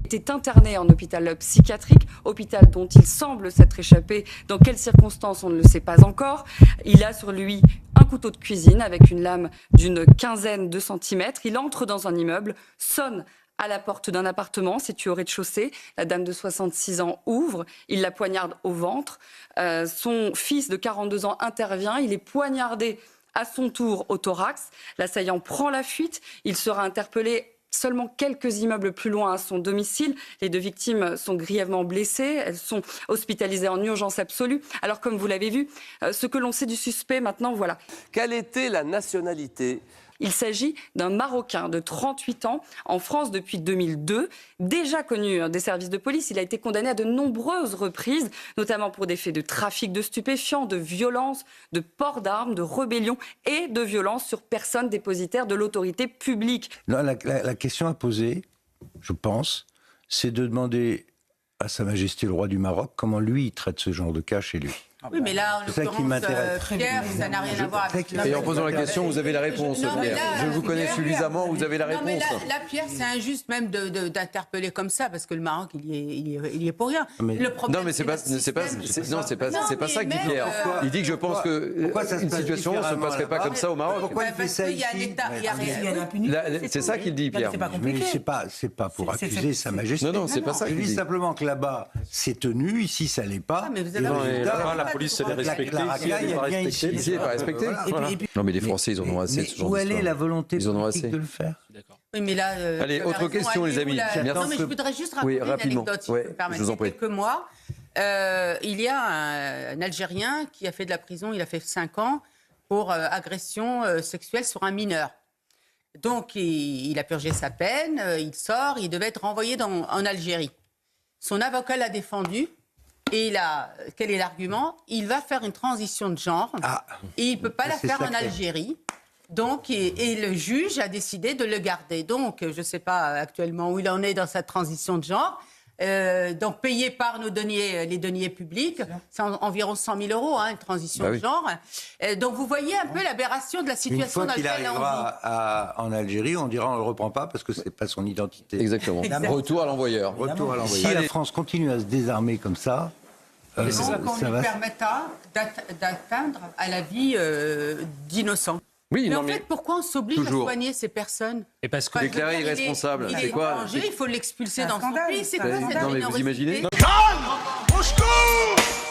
était interné en hôpital psychiatrique, hôpital dont il semble s'être échappé. Dans quelles circonstances, on ne le sait pas encore. Il a sur lui un couteau de cuisine avec une lame d'une quinzaine de centimètres. Il entre dans un immeuble, sonne à la porte d'un appartement situé au rez-de-chaussée. La dame de 66 ans ouvre, il la poignarde au ventre. Son fils de 42 ans intervient, il est poignardé à son tour au thorax. L'assaillant prend la fuite, il sera interpellé seulement quelques immeubles plus loin à son domicile. Les 2 victimes sont grièvement blessées, elles sont hospitalisées en urgence absolue. Alors comme vous l'avez vu, ce que l'on sait du suspect maintenant, voilà. Quelle était la nationalité ? Il s'agit d'un Marocain de 38 ans, en France depuis 2002, déjà connu des services de police. Il a été condamné à de nombreuses reprises, notamment pour des faits de trafic de stupéfiants, de violence, de port d'armes, de rébellion et de violence sur personnes dépositaires de l'autorité publique. Non, la question à poser, je pense, c'est de demander à Sa Majesté le roi du Maroc comment lui il traite ce genre de cas chez lui. Oui, mais là, en C'est ça qui l'occurrence, m'intéresse. Pierre, ça n'a rien à voir avec... Et en posant la question, vous avez la réponse, Non, mais Pierre. là, Je vous connais Pierre, suffisamment, vous avez la Non, mais réponse. là, Pierre, c'est injuste même d'interpeller comme ça, parce que le Maroc, il y est pour rien. Mais- Le problème, Non, mais c'est pas ça que dit Pierre. Il dit que je pense que pourquoi ça se une passe situation ne se différemment passerait pas là-bas comme ça au Maroc. Pourquoi il fait parce ça qu'il y a ici l'État, il y a rien. Là, c'est ça qu'il dit, Pierre. C'est pas Mais compliqué. c'est pas pour accuser Sa Majesté. Non, c'est pas ça Je qu'il dis dit. simplement que là-bas, c'est tenu, ici, ça l'est pas. Ah, mais vous Et avez dans raison. les- là-bas, la police, elle est respectée. La racaille, il y a bien ici. Ici, il n'est pas respecté. Voilà. Non, mais les Français, ils en ont assez de ce genre Où elle est d'histoire. la volonté Ils en ont politique assez. de le faire? Oui, mais là, Allez, tu as autre raison, question, les allez-vous, amis. là. Merci. Non, mais je voudrais juste Oui, raconter rapidement. une anecdote, si Ouais, vous me permettez. je vous en Il y a prie. quelques mois, il y a un Algérien qui a fait de la prison, il a fait 5 ans pour agression sexuelle sur un mineur. Donc, il a purgé sa peine, il sort, il devait être renvoyé en Algérie. Son avocat l'a défendu. Et quel est l'argument? Il va faire une transition de genre et il ne peut pas la c'est faire en sacré. Algérie. Donc, et le juge a décidé de le garder. Donc, je ne sais pas actuellement où il en est dans sa transition de genre. Donc, payé par les deniers publics, c'est environ 100 000 euros, une transition de genre. Donc, vous voyez un peu l'aberration de la Une situation fois dans qu'il laquelle on vit. arrivera en Algérie, on dira on ne le reprend pas parce que c'est pas son identité. Exactement. Retour à l'envoyeur. Retour à l'envoyé. Si Allez. la France continue à se désarmer comme ça, Donc, on ça lui va. permettra d'atteindre à la vie d'innocents. Oui, Mais non, en mais fait, pourquoi on s'oblige à toujours. soigner ces personnes? Et parce que Enfin, Déclaré je veux dire, irresponsable, il c'est est quoi? étranger, il faut l'expulser C'est un dans son scandale, pays. C'est c'est quoi un cette Non, mais vous minorité? imaginez? Au secours!